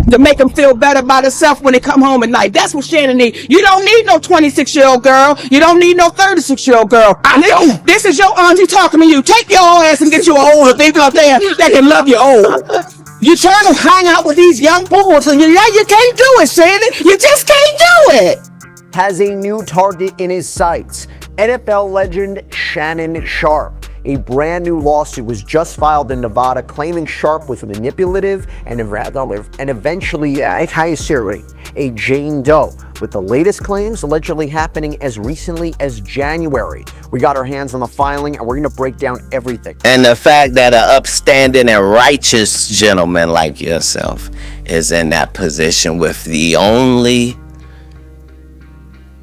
to make them feel better about herself when they come home at night. That's what Shannon needs. You don't need no 26-year-old girl. You don't need no 36-year-old girl. This is your auntie talking to you. Take your old ass and get you an older thing up there that can love you old. You trying to hang out with these young boys and you can't do it, Shannon. You just can't do it. Has a new target in his sights. NFL legend Shannon Sharpe. A brand new lawsuit was just filed in Nevada claiming Sharpe was manipulative and eventually, a Jane Doe, with the latest claims allegedly happening as recently as January. We got our hands on the filing and we're going to break down everything. And the fact that an upstanding and righteous gentleman like yourself is in that position with the only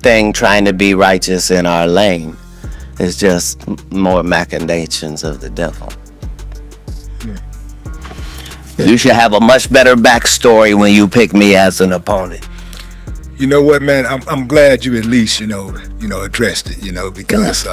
thing trying to be righteous in our lane is just more machinations of the devil. You should have a much better backstory when you pick me as an opponent. You know what, man? I'm glad you at least addressed it. Because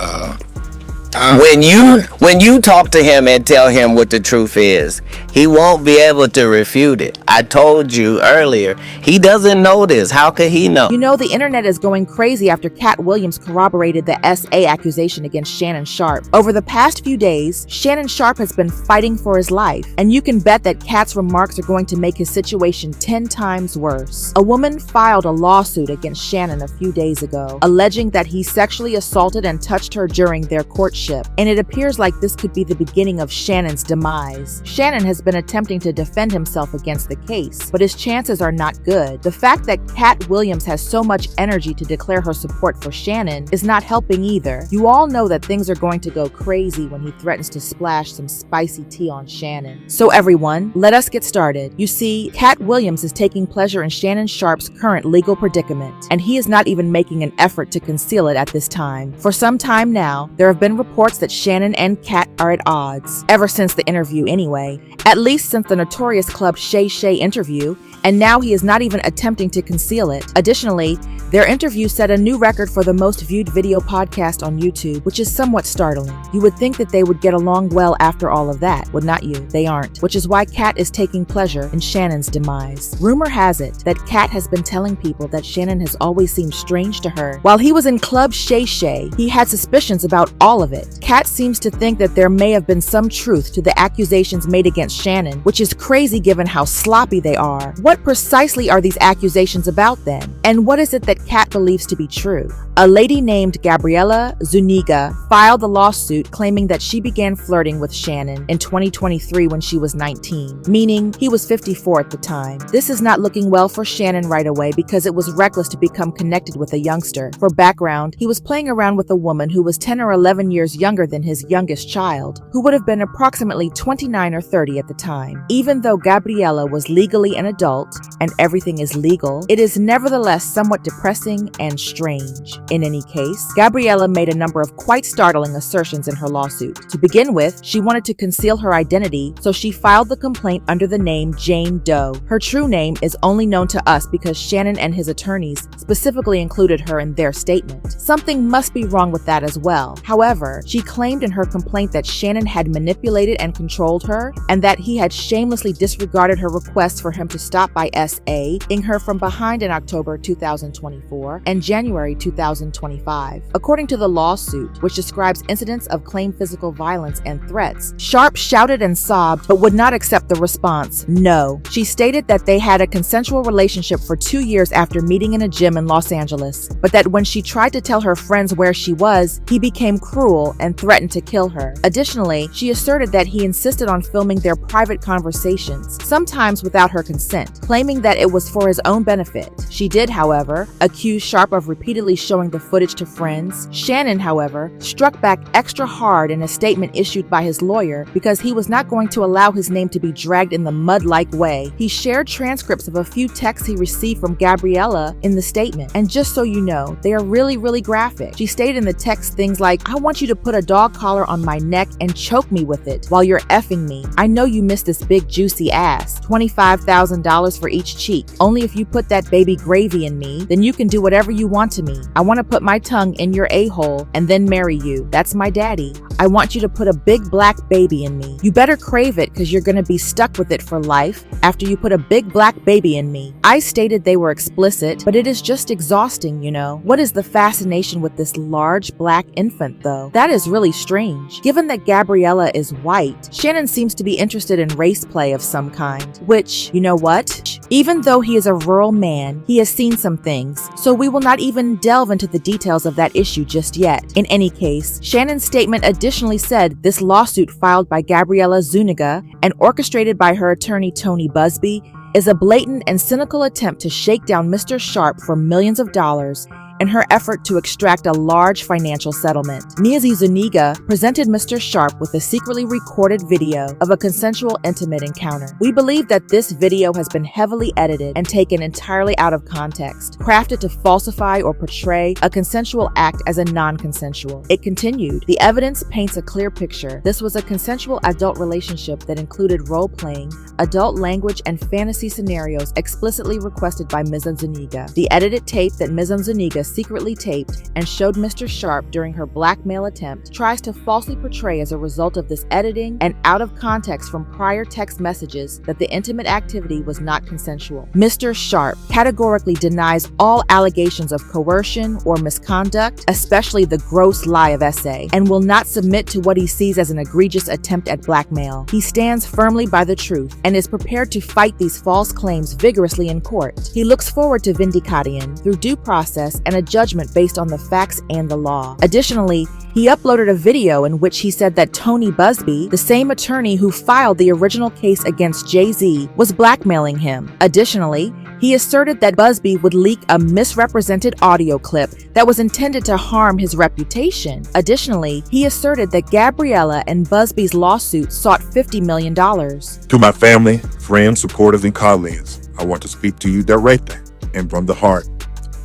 when you talk to him and tell him what the truth is, he won't be able to refute it. I told you earlier, he doesn't know this. How could he know? You know, the internet is going crazy after Katt Williams corroborated the SA accusation against Shannon Sharpe. Over the past few days, Shannon Sharpe has been fighting for his life, and you can bet that Katt's remarks are going to make his situation 10 times worse. A woman filed a lawsuit against Shannon a few days ago, alleging that he sexually assaulted and touched her during their courtship, and it appears like this could be the beginning of Shannon's demise. Shannon has been attempting to defend himself against the case, but his chances are not good. The fact that Katt Williams has so much energy to declare her support for Shannon is not helping either. You all know that things are going to go crazy when he threatens to splash some spicy tea on Shannon. So everyone, let us get started. You see, Katt Williams is taking pleasure in Shannon Sharpe's current legal predicament, and he is not even making an effort to conceal it at this time. For some time now, there have been reports that Shannon and Katt are at odds, ever since the interview anyway. At least since the notorious Club Shay Shay interview, and now he is not even attempting to conceal it. Additionally, their interview set a new record for the most viewed video podcast on YouTube, which is somewhat startling. You would think that they would get along well after all of that, would not you? They aren't, which is why Katt is taking pleasure in Shannon's demise. Rumor has it that Katt has been telling people that Shannon has always seemed strange to her. While he was in Club Shay Shay, he had suspicions about all of it. Katt seems to think that there may have been some truth to the accusations made against Shannon, which is crazy given how sloppy they are. What precisely are these accusations about then? And what is it that Katt believes to be true? A lady named Gabriella Zuniga filed the lawsuit claiming that she began flirting with Shannon in 2023 when she was 19, meaning he was 54 at the time. This is not looking well for Shannon right away because it was reckless to become connected with a youngster. For background, he was playing around with a woman who was 10 or 11 years younger than his youngest child, who would have been approximately 29 or 30 at the time. Even though Gabriella was legally an adult and everything is legal, it is nevertheless somewhat depressing and strange. In any case, Gabriella made a number of quite startling assertions in her lawsuit. To begin with, she wanted to conceal her identity, so she filed the complaint under the name Jane Doe. Her true name is only known to us because Shannon and his attorneys specifically included her in their statement. Something must be wrong with that as well. However, she claimed in her complaint that Shannon had manipulated and controlled her, and that he had shamelessly disregarded her requests for him to stop by SA-ing her from behind in October 2024 and January 2025. According to the lawsuit, which describes incidents of claimed physical violence and threats, Sharpe shouted and sobbed but would not accept the response, no. She stated that they had a consensual relationship for 2 years after meeting in a gym in Los Angeles, but that when she tried to tell her friends where she was, he became cruel and threatened to kill her. Additionally, she asserted that he insisted on filming their private conversations, sometimes without her consent, claiming that it was for his own benefit. She did, however, accuse Sharpe of repeatedly showing the footage to friends. Shannon, however, struck back extra hard in a statement issued by his lawyer because he was not going to allow his name to be dragged in the mud-like way. He shared transcripts of a few texts he received from Gabriella in the statement, and just so you know, they are really graphic. She stated in the text things like, "I want you to put a dog collar on my neck and choke me with it while you're effing me. I know you miss this big juicy ass. $25,000 for each cheek. Only if you put that baby gravy in me, then you can do whatever you want to me. I want want to put my tongue in your a-hole and then marry you. That's my daddy. I want you to put a big black baby in me. You better crave it because you're going to be stuck with it for life after you put a big black baby in me. I stated they were explicit, but it is just exhausting, you know. What is the fascination with this large black infant, though? That is really strange. Given that Gabriella is white, Shannon seems to be interested in race play of some kind, which, you know what? Even though he is a rural man, he has seen some things, so we will not even delve into the details of that issue just yet. In any case, Shannon's statement additionally said this lawsuit filed by Gabriella Zuniga and orchestrated by her attorney Tony Busby is a blatant and cynical attempt to shake down Mr. Sharpe for millions of dollars in her effort to extract a large financial settlement. Ms. Zuniga presented Mr. Sharpe with a secretly recorded video of a consensual intimate encounter. We believe that this video has been heavily edited and taken entirely out of context, crafted to falsify or portray a consensual act as a non-consensual. It continued, the evidence paints a clear picture. This was a consensual adult relationship that included role-playing, adult language, and fantasy scenarios explicitly requested by Ms. Zuniga. The edited tape that Ms. Zuniga secretly taped and showed Mr. Sharpe during her blackmail attempt tries to falsely portray as a result of this editing and out of context from prior text messages that the intimate activity was not consensual. Mr. Sharpe categorically denies all allegations of coercion or misconduct, especially the gross lie of SA, and will not submit to what he sees as an egregious attempt at blackmail. He stands firmly by the truth and is prepared to fight these false claims vigorously in court. He looks forward to vindication through due process and a judgment based on the facts and the law. Additionally, he uploaded a video in which he said that Tony Busby, the same attorney who filed the original case against Jay-Z, was blackmailing him. Additionally, he asserted that Busby would leak a misrepresented audio clip that was intended to harm his reputation. Additionally, he asserted that Gabriella and Busby's lawsuit sought $50 million. To my family, friends, supporters, and colleagues, I want to speak to you directly and from the heart.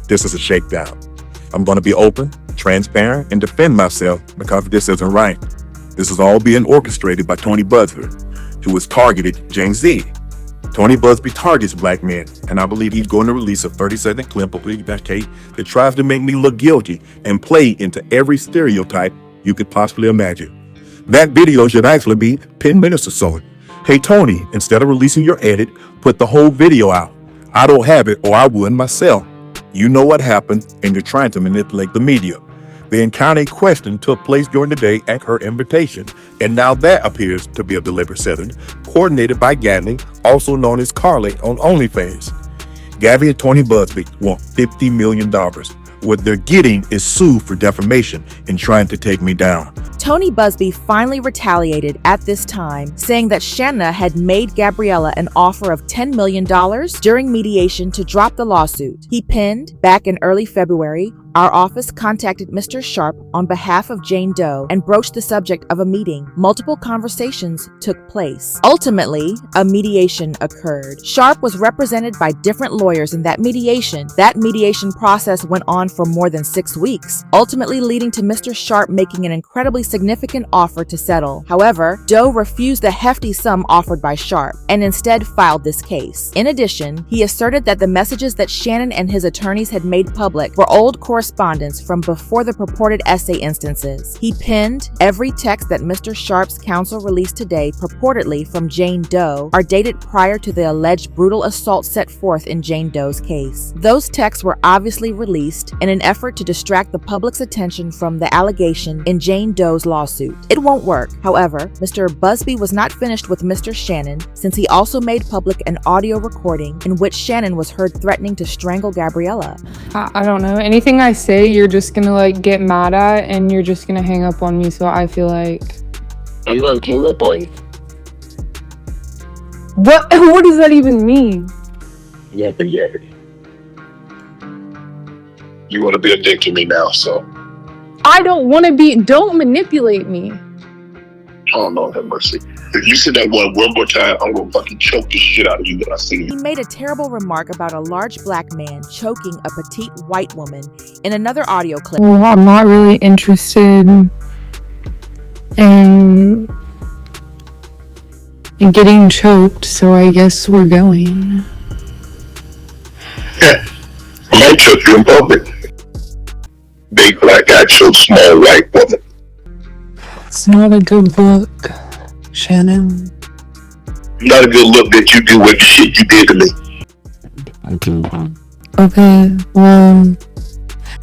This is a shakedown. I'm going to be open, transparent, and defend myself because this isn't right. This is all being orchestrated by Tony Busby, who has targeted Jay-Z. Tony Busby targets black men, and I believe he's going to release a 30-second clip of that tape that tries to make me look guilty and play into every stereotype you could possibly imagine. That video should actually be 10 minutes or so. Hey Tony, instead of releasing your edit, put the whole video out. I don't have it, or I would myself. You know what happened, and you're trying to manipulate the media. The encounter in question took place during the day at her invitation, and now that appears to be a deliberate setting, coordinated by Gatling, also known as Carly, on OnlyFans. Gabby and Tony Busby want $50 million. What they're getting is sued for defamation and trying to take me down. Tony Busby finally retaliated at this time, saying that Shanna had made Gabriella an offer of $10 million during mediation to drop the lawsuit. He pinned, back in early February, our office contacted Mr. Sharpe on behalf of Jane Doe and broached the subject of a meeting. Multiple conversations took place. Ultimately, a mediation occurred. Sharpe was represented by different lawyers in that mediation. That mediation process went on for more than 6 weeks, ultimately leading to Mr. Sharpe making an incredibly significant offer to settle. However, Doe refused the hefty sum offered by Sharpe and instead filed this case. In addition, he asserted that the messages that Shannon and his attorneys had made public were old correspondence from before the purported essay instances. He pinned every text that Mr. Sharpe's counsel released today, purportedly from Jane Doe, are dated prior to the alleged brutal assault set forth in Jane Doe's case. Those texts were obviously released in an effort to distract the public's attention from the allegation in Jane Doe's lawsuit. It won't work. However, Mr. Busby was not finished with Mr. Shannon, since he also made public an audio recording in which Shannon was heard threatening to strangle Gabriella. I don't know. Anything I say, you're just gonna like get mad at and you're just gonna hang up on me, so I feel like I'm gonna hang up on you. what does that even mean? Yeah. You want to be a dick to me now, so. I don't want to be. Don't manipulate me. Oh, Lord have mercy. If you say that one more time, I'm going to fucking choke the shit out of you when I see He you. made a terrible remark about a large black man choking a petite white woman in another audio clip. Well, I'm not really interested in getting choked, so I guess we're going. I might choke you in public. big black-eyed, short, small white woman. It's not a good look, Shannon. Not a good look that you do with the shit you did to me. Okay, well,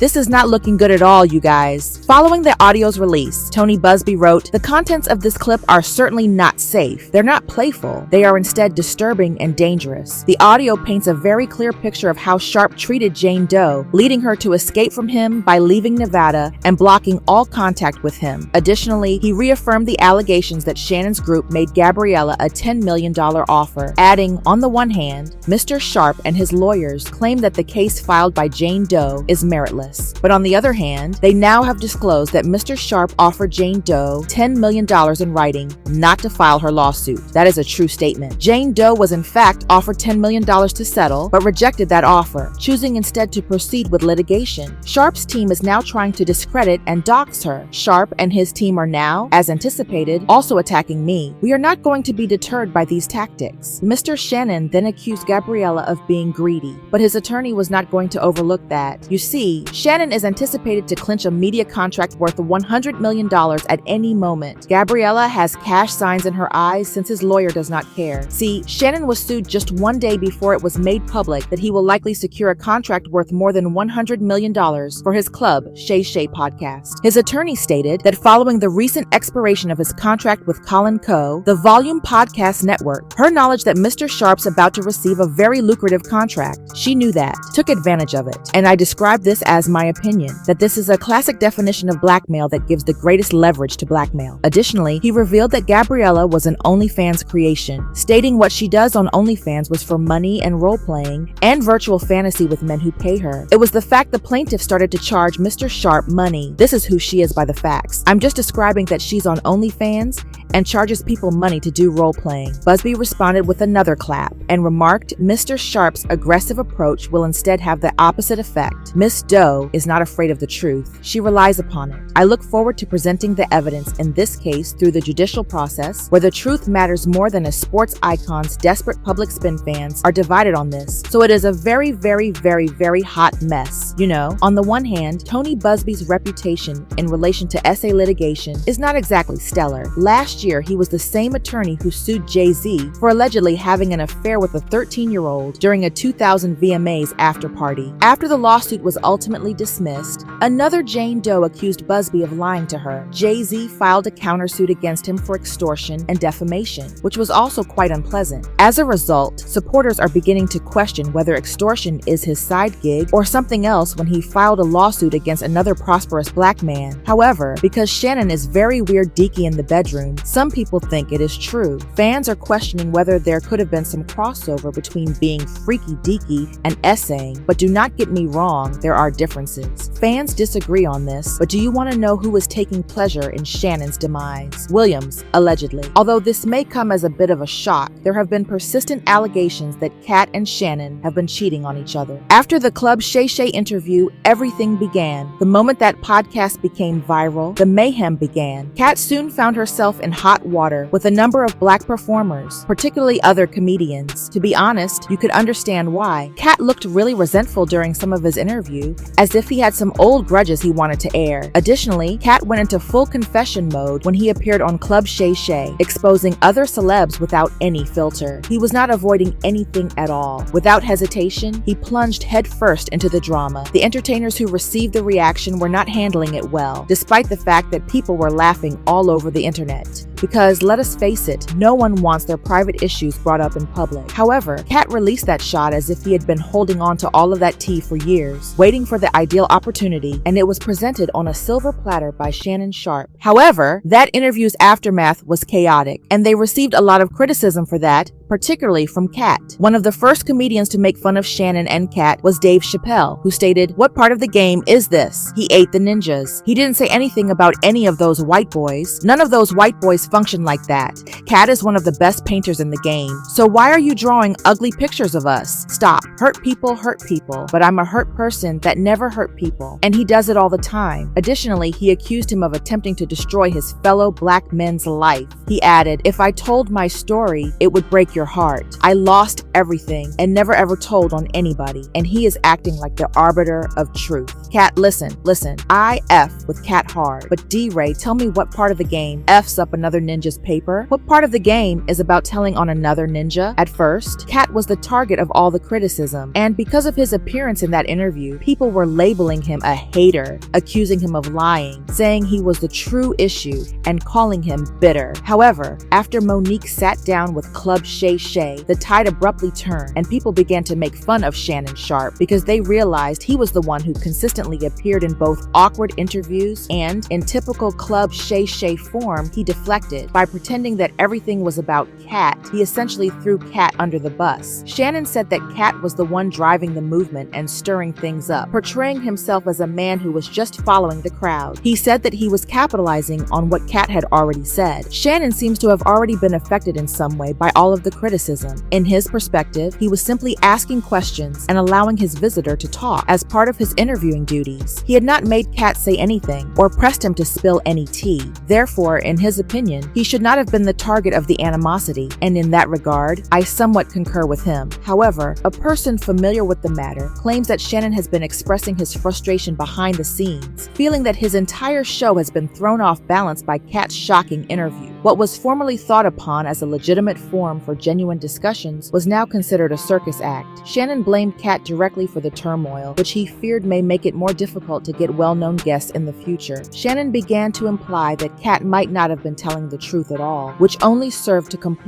This is not looking good at all, you guys. Following the audio's release, Tony Busby wrote, "The contents of this clip are certainly not safe. They're not playful. They are instead disturbing and dangerous. The audio paints a very clear picture of how Sharpe treated Jane Doe, leading her to escape from him by leaving Nevada and blocking all contact with him. Additionally, he reaffirmed the allegations that Shannon's group made Gabriella a $10 million offer, adding, on the one hand, Mr. Sharpe and his lawyers claim that the case filed by Jane Doe is meritless. But on the other hand, they now have disclosed that Mr. Sharpe offered Jane Doe $10 million in writing not to file her lawsuit. That is a true statement. Jane Doe was in fact offered $10 million to settle, but rejected that offer, choosing instead to proceed with litigation. Sharpe's team is now trying to discredit and dox her. Sharpe and his team are now, as anticipated, also attacking me. We are not going to be deterred by these tactics." Mr. Shannon then accused Gabriella of being greedy, but his attorney was not going to overlook that. You see, Shannon is anticipated to clinch a media contract worth $100 million at any moment. Gabriella has cash signs in her eyes since his lawyer does not care. See, Shannon was sued just one day before it was made public that he will likely secure a contract worth more than $100 million for his club, Shay Shay podcast. His attorney stated that following the recent expiration of his contract with Colin Coe, the Volume Podcast Network, her knowledge that Mr. Sharpe's about to receive a very lucrative contract, she knew that, took advantage of it. And I described this as my opinion, that this is a classic definition of blackmail that gives the greatest leverage to blackmail. Additionally, he revealed that Gabriella was an OnlyFans creation, stating what she does on OnlyFans was for money and role-playing and virtual fantasy with men who pay her. It was the fact the plaintiff started to charge Mr. Sharpe money. This is who she is by the facts. I'm just describing that she's on OnlyFans and charges people money to do role-playing. Busby responded with another clap and remarked, "Mr. Sharpe's aggressive approach will instead have the opposite effect. Miss Doe is not afraid of the truth. She relies upon it. I look forward to presenting the evidence in this case through the judicial process, where the truth matters more than a sports icon's desperate public spin. Fans are divided on this, so it is a very, very, very, very hot mess. You know, on the one hand, Tony Busby's reputation in relation to SA litigation is not exactly stellar. Last year, he was the same attorney who sued Jay-Z for allegedly having an affair with a 13-year-old during a 2000 VMAs after party. After the lawsuit was ultimately dismissed, another Jane Doe accused Busby of lying to her. Jay-Z filed a countersuit against him for extortion and defamation, which was also quite unpleasant. As a result, supporters are beginning to question whether extortion is his side gig or something else when he filed a lawsuit against another prosperous black man. However, because Shannon is very weird deaky in the bedroom, some people think it is true. Fans are questioning whether there could have been some crossover between being freaky deaky and essaying, but do not get me wrong, there are differences. Fans disagree on this, but do you want to know who is taking pleasure in Shannon's demise? Williams, allegedly. Although this may come as a bit of a shock, there have been persistent allegations that Katt and Shannon have been cheating on each other. After the Club Shay Shay interview, everything began. The moment that podcast became viral, the mayhem began. Katt soon found herself in hot water with a number of black performers, particularly other comedians. To be honest, you could understand why. Katt looked really resentful during some of his interview, as if he had some old grudges he wanted to air. Additionally, Katt went into full confession mode when he appeared on Club Shay Shay, exposing other celebs without any filter. He was not avoiding anything at all. Without hesitation, he plunged headfirst into the drama. The entertainers who received the reaction were not handling it well, despite the fact that people were laughing all over the internet. Because, let us face it, no one wants their private issues brought up in public. However, Katt released that shot as if he had been holding on to all of that tea for years, waiting for the ideal opportunity, and it was presented on a silver platter by Shannon Sharpe. However, that interview's aftermath was chaotic, and they received a lot of criticism for that, particularly from Katt. One of the first comedians to make fun of Shannon and Katt was Dave Chappelle, who stated, "What part of the game is this? He ate the ninjas." He didn't say anything about any of those white boys. None of those white boys function like that. Katt is one of the best painters in the game. So why are you drawing ugly pictures of us? Stop. Hurt people, but I'm a hurt person that never hurt people. And he does it all the time. Additionally, he accused him of attempting to destroy his fellow black men's life. He added, "If I told my story, it would break your your heart. I lost everything and never ever told on anybody, and he is acting like the arbiter of truth. Katt, listen. I F with Katt hard, but D-Ray, tell me what part of the game F's up another ninja's paper? What part of the game is about telling on another ninja? At first, Katt was the target of all the criticism, and because of his appearance in that interview, people were labeling him a hater, accusing him of lying, saying he was the true issue, and calling him bitter. However, after Monique sat down with Club Shay Shay, the tide abruptly turned, and people began to make fun of Shannon Sharpe because they realized he was the one who consistently appeared in both awkward interviews and, in typical Club Shay Shay form, he deflected. By pretending that everything was about Katt, he essentially threw Katt under the bus. Shannon said that Katt was the one driving the movement and stirring things up, portraying himself as a man who was just following the crowd. He said that he was capitalizing on what Katt had already said. Shannon seems to have already been affected in some way by all of the criticism. In his perspective, he was simply asking questions and allowing his visitor to talk as part of his interviewing duties. He had not made Katt say anything or pressed him to spill any tea. Therefore, in his opinion, he should not have been the target of the animosity, and in that regard, I somewhat concur with him. However, a person familiar with the matter claims that Shannon has been expressing his frustration behind the scenes, feeling that his entire show has been thrown off balance by Katt's shocking interview. What was formerly thought upon as a legitimate forum for genuine discussions was now considered a circus act. Shannon blamed Katt directly for the turmoil, which he feared may make it more difficult to get well-known guests in the future. Shannon began to imply that Katt might not have been telling the truth at all, which only served to complicate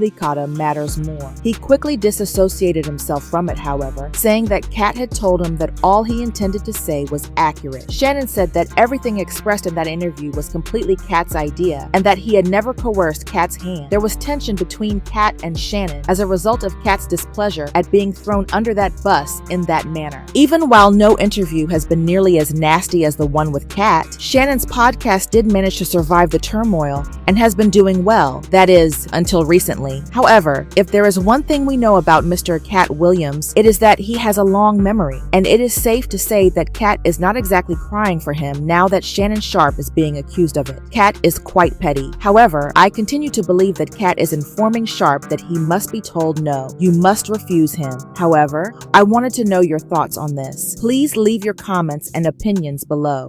matters more. He quickly disassociated himself from it, however, saying that Katt had told him that all he intended to say was accurate. Shannon said that everything expressed in that interview was completely Katt's idea, and that he had never coerced Katt's hand. There was tension between Katt and Shannon as a result of Katt's displeasure at being thrown under that bus in that manner. Even while no interview has been nearly as nasty as the one with Katt, Shannon's podcast did manage to survive the turmoil and has been doing well, that is, until recently. However, if there is one thing we know about Mr. Katt Williams, it is that he has a long memory, and it is safe to say that Katt is not exactly crying for him now that Shannon Sharpe is being accused of it. Katt is quite petty. However, I continue to believe that Katt is informing Sharpe that he must be told no. You must refuse him. However, I wanted to know your thoughts on this. Please leave your comments and opinions below.